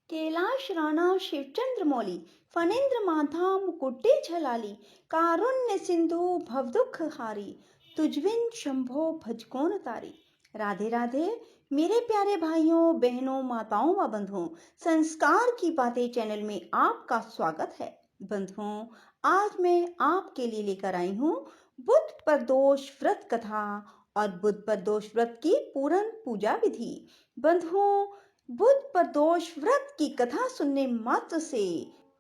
कैलाश राणा शिवचंद्र मौली फणेन्द्र माथा मुकुटे झलाली कारुण्य सिंधु भवदुख हारी तुझबिन शंभो भज कौन तारी। राधे राधे मेरे प्यारे भाइयों बहनों माताओं व बंधुओं, संस्कार की बातें चैनल में आपका स्वागत है। बंधुओं, आज मैं आपके लिए लेकर आई हूँ बुध प्रदोष व्रत कथा और बुध प्रदोष व्रत की पूर्ण पूजा विधि। बंधुओं, बुध प्रदोष व्रत की कथा सुनने मात्र से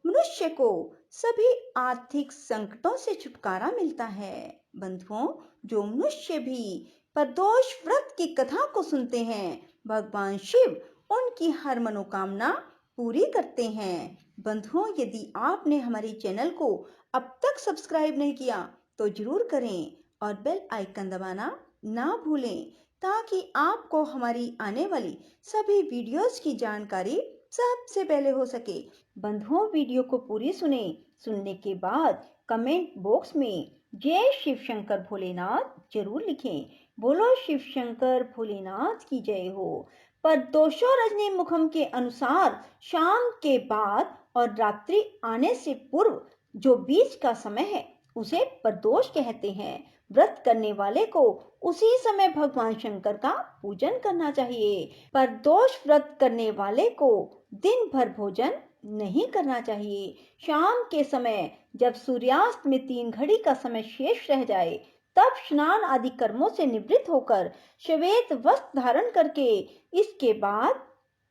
मनुष्य को सभी आर्थिक संकटों से छुटकारा मिलता है। बंधुओं, जो मनुष्य भी प्रदोष व्रत की कथा को सुनते हैं, भगवान शिव उनकी हर मनोकामना पूरी करते हैं। बंधुओं, यदि आपने हमारे चैनल को अब तक सब्सक्राइब नहीं किया तो जरूर करें और बेल आइकन दबाना ना भूलें, ताकि आपको हमारी आने वाली सभी वीडियोस की जानकारी सबसे पहले हो सके। बंधुओं, वीडियो को पूरी सुनने के बाद कमेंट बॉक्स में जय शिव शंकर भोलेनाथ जरूर लिखें। बोलो शिव शंकर भोलेनाथ की जय हो। प्रदोषो रजनी मुखम के अनुसार शाम के बाद और रात्रि आने से पूर्व जो बीच का समय है उसे प्रदोष कहते हैं। व्रत करने वाले को उसी समय भगवान शंकर का पूजन करना चाहिए। प्रदोष व्रत करने वाले को दिन भर भोजन नहीं करना चाहिए। शाम के समय जब सूर्यास्त में 3 घड़ी का समय शेष रह जाए, तब स्नान आदि कर्मों से निवृत्त होकर श्वेत वस्त्र धारण करके इसके बाद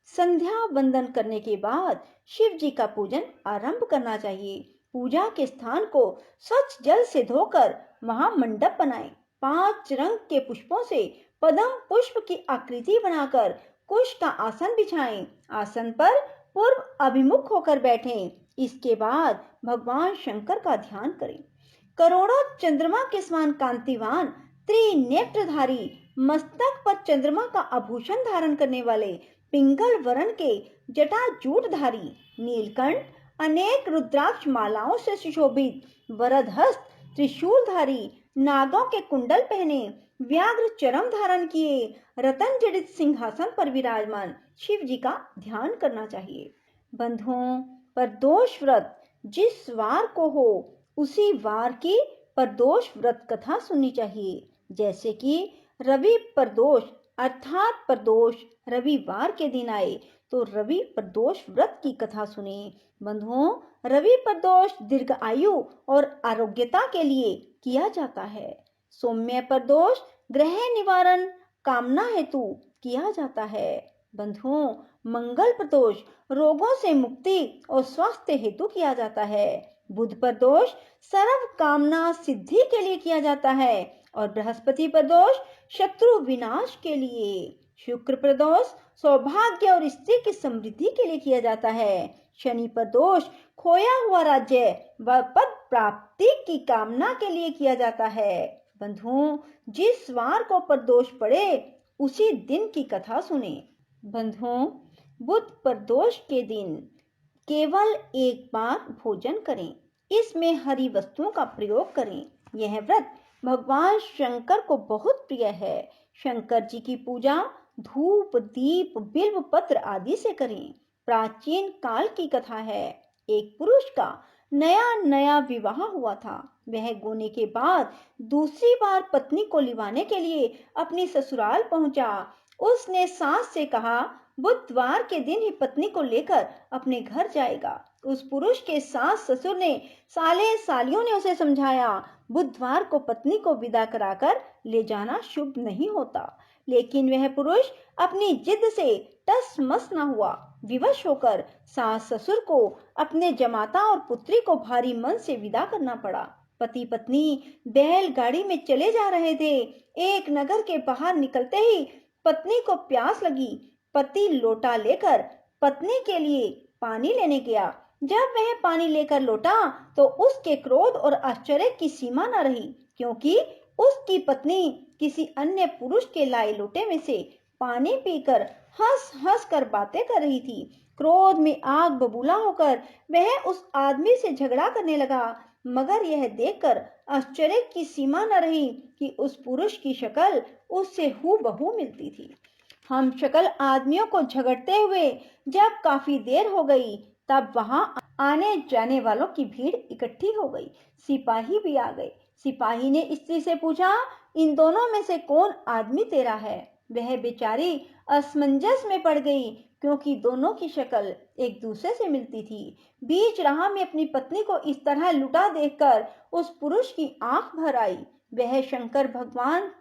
संध्या वंदन करने के बाद शिव जी का पूजन आरंभ करना चाहिए। पूजा के स्थान को स्वच्छ जल से धोकर महामंडप बनाएं। 5 रंग के पुष्पों से पद्म पुष्प की आकृति बनाकर कुश का आसन बिछाएं। आसन पर पूर्व अभिमुख होकर बैठें। इसके बाद भगवान शंकर का ध्यान करें। करोड़ों चंद्रमा के समान कांतिवान त्रिनेत्रधारी, मस्तक पर चंद्रमा का आभूषण धारण करने वाले, पिंगल वर्ण के जटाजूटधारी, नीलकंठ अनेक रुद्राक्ष मालाओं से सुशोभित, वरदहस्त त्रिशूलधारी, नागों के कुंडल पहने, व्याघ्र चरम धारण किए, रतन जड़ित सिंहासन पर विराजमान शिव जी का ध्यान करना चाहिए। बंधुओं, प्रदोष व्रत जिस वार को हो उसी वार की प्रदोष व्रत कथा सुननी चाहिए। जैसे कि रवि प्रदोष अर्थात प्रदोष रविवार के दिन आए तो रवि प्रदोष व्रत की कथा सुने। बंधुओं, रवि प्रदोष दीर्घ आयु और आरोग्यता के लिए किया जाता है। सौम्य प्रदोष ग्रह निवारण कामना हेतु किया जाता है। बंधुओं, मंगल प्रदोष रोगों से मुक्ति और स्वास्थ्य हेतु किया जाता है। बुध प्रदोष सर्व कामना सिद्धि के लिए किया जाता है और बृहस्पति प्रदोष शत्रु विनाश के लिए। शुक्र प्रदोष सौभाग्य और स्त्री की समृद्धि के लिए किया जाता है। शनि प्रदोष खोया हुआ राज्य व पद प्राप्ति की कामना के लिए किया जाता है। बंधुओं, जिस वार को प्रदोष पड़े उसी दिन की कथा सुने। बंधुओं, बुध प्रदोष के दिन केवल एक बार भोजन करें। इसमें हरी वस्तुओं का प्रयोग करें। यह व्रत भगवान शंकर को बहुत प्रिय है। शंकर जी की पूजा धूप दीप बिल्व पत्र आदि से करें। प्राचीन काल की कथा है। एक पुरुष का नया नया विवाह हुआ था। वह गोने के बाद दूसरी बार पत्नी को लिवाने के लिए अपनी ससुराल पहुंचा। उसने सास से कहा बुधवार के दिन ही पत्नी को लेकर अपने घर जाएगा। उस पुरुष के सास ससुर ने साले सालियों ने उसे समझाया बुधवार को पत्नी को विदा कराकर ले जाना शुभ नहीं होता, लेकिन वह पुरुष अपनी जिद से टस मस न हुआ। विवश होकर सास ससुर को अपने जमाता और पुत्री को भारी मन से विदा करना पड़ा। पति पत्नी बैलगाड़ी में चले जा रहे थे। एक नगर के बाहर निकलते ही पत्नी को प्यास लगी। पति लोटा लेकर पत्नी के लिए पानी लेने गया। जब वह पानी लेकर लौटा तो उसके क्रोध और आश्चर्य की सीमा न रही, क्योंकि उसकी पत्नी किसी अन्य पुरुष के लाए लोटे में से पानी पीकर हंस हंस कर बातें कर रही थी। क्रोध में आग बबूला होकर वह उस आदमी से झगड़ा करने लगा, मगर यह देखकर आश्चर्य की सीमा न रही कि उस पुरुष की शक्ल उससे हूबहू मिलती थी। हम शक्ल आदमियों को झगड़ते हुए जब काफी देर हो गई, तब वहां आने जाने वालों की भीड़ इकट्ठी हो गई। सिपाही भी आ गए। सिपाही ने स्त्री से पूछा, इन दोनों में से कौन आदमी तेरा है? वह बेचारी असमंजस में पड़ गई, क्योंकि दोनों की शक्ल एक दूसरे से मिलती थी। बीच राह में अपनी पत्नी को इस तरह लुटा देखकर उस पुरुष की आंख भर आई। वह शंकर भगवान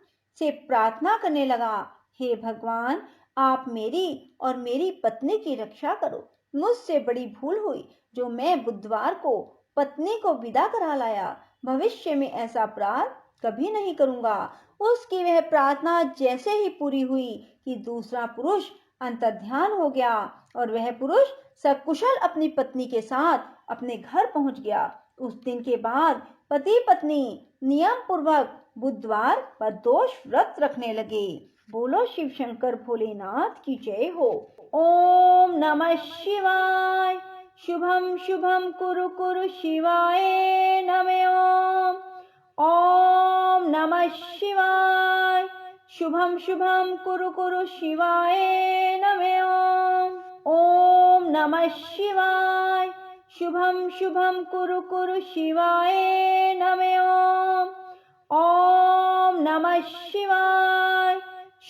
से प्रार्थना करने लगा, हे भगवान, आप मेरी और मेरी पत्नी की रक्षा करो। मुझसे बड़ी भूल हुई जो मैं बुधवार को पत्नी को विदा करा लाया। भविष्य में ऐसा अपराध कभी नहीं करूंगा। उसकी वह प्रार्थना जैसे ही पूरी हुई कि दूसरा पुरुष अंतर्ध्यान हो गया और वह पुरुष सकुशल अपनी पत्नी के साथ अपने घर पहुंच गया। उस दिन के बाद पति पत्नी नियम पूर्वक बुधवार पर दोष व्रत रखने लगे। बोलो शिव शंकर भोलेनाथ की जय हो। ओम नमः शिवाय। शुभम शुभम कुरु कुरु शिवाय नमः ओम। ओम नमः शिवाय। शुभम शुभम कुरु कुरु शिवाय नमः ओम। ओम नमः शिवाय। शुभम शुभम कुरु कुरु शिवाय नमः ओम। ओम नमः शिवाय।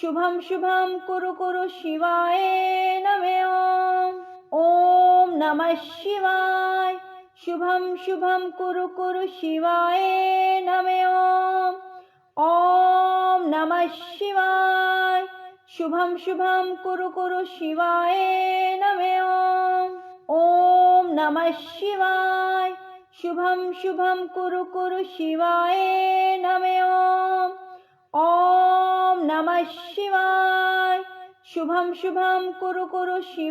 शुभम शुभम कुरु कुरु शिवाय नमः ओम। ओम नमः शिवाय। शुभम शुभम कुरु कुरु शिवाय नमः ओम। ओम नमः शिवाय। शुभम शुभम कुरु कुरु शिवाय नमः ओम। ओम नमः शिवाय। शुभम शुभम कुरु कुरु शिवाय नमः ओम। ओम नमः शिवाय। शुभम शुभम कुरु कुरु शिवाय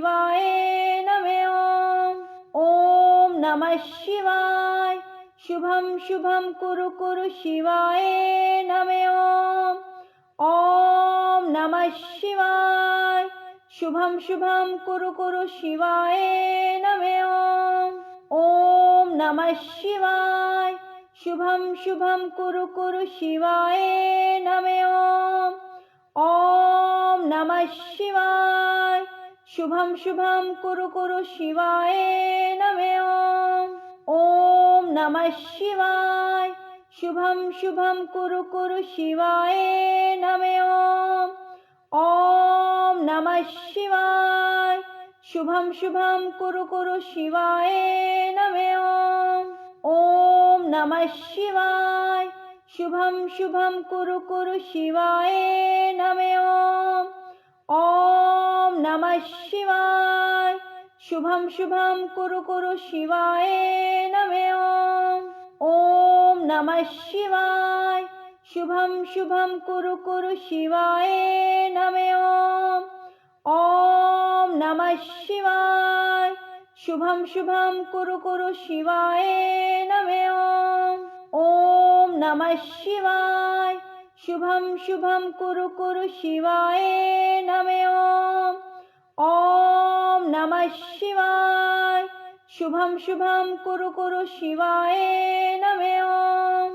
नमः ओम। ओम नमः शिवाय। शुभम शुभम कुरु कुरु शिवाय नमः ओम। ओम नमः शिवाय। शुभम शुभम कुरु कुरु शिवाय नमः ओम। ओम नमः शिवाय। शुभम शुभम कुरु कुरु शिवाय नमः ओम। ओम नमः शिवाय। शुभम शुभम कुरु कुरु शिवाय नमः ओम। ओम नमः शिवाय। शुभम शुभम कुरु कुरु शिवाय नमः ओम। ओम नमः शिवाय। शुभम शुभम कुरु कुरु शिवाय नमः ओम। ओम नमः शिवाय। शुभम शुभम कुरु कुरु शिवाय नमः ओम। ओम नमः शिवाय। शुभम शुभम कुरु कुरु शिवाय नमः ओम। ओम नमः शिवाय। शुभम शुभम कुरु कुरु शिवाय नमः ओम। ओम नमः शिवाय। शुभम शुभम कुरु कुरु शिवाय नमः ओम। ओम नमः शिवाय। शुभम शुभम कुरु कुरु शिवाय नमः ओम। ओम नमः शिवाय। शुभम शुभम कुरु कुरु शिवाय नमः ओम।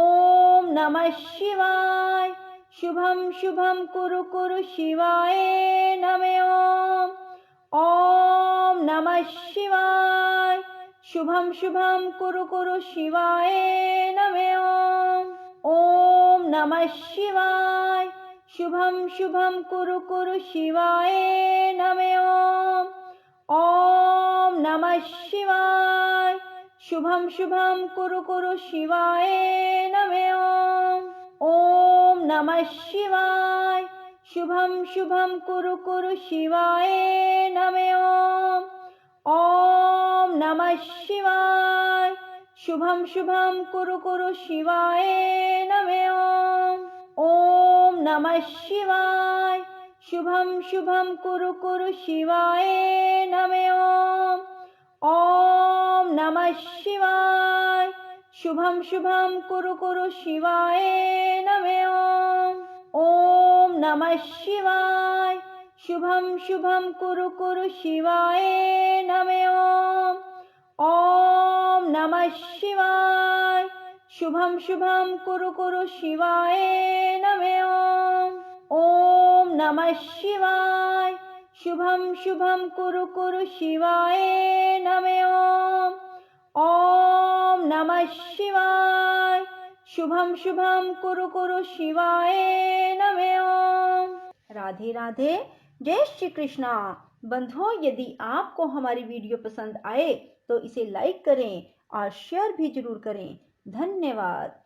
ओम नमः शिवाय। शुभम शुभम कुरु कुरु शिवाय नमः ओम। ओम नमः शिवाय। शुभम शुभम कुरु कुरु शिवाय नमः ओम। ओम नमः शिवाय। शुभम शुभम कुरु कुरु शिवाय नमः ओम। ओम नमः शिवाय। शुभम शुभम कुरु कुरु शिवाय नमः ओम। ओम नमः शिवाय। शुभम शुभम कुरु कुरु शिवाय नमः ओम। ओम नमः शिवाय। शुभम शुभम कुरु कुरु शिवाय नमः ओम। ओम नमः शिवाय। शुभम शुभम कुरु कुरु शिवाय नमः ओम। ओम नमः शिवाय। शुभम शुभम कुरु कुरु शिवाय नमः ओम। ओम नमः शिवाय। शुभम शुभम कुरु कुरु शिवाय नमः ओम। ओम नमः शिवाय। शुभम शुभम कुरु कुरु शिवाय नमः ओम। ओम नमः शिवाय। शुभम शुभम कुरु कुरु शिवाय नमः। ओम नमः शिवाय। शुभम शुभम कुरु कुरु शिवाय नमः। राधे राधे। जय श्री कृष्णा। बंधुओं, यदि आपको हमारी वीडियो पसंद आए तो इसे लाइक करें और शेयर भी जरूर करें। धन्यवाद।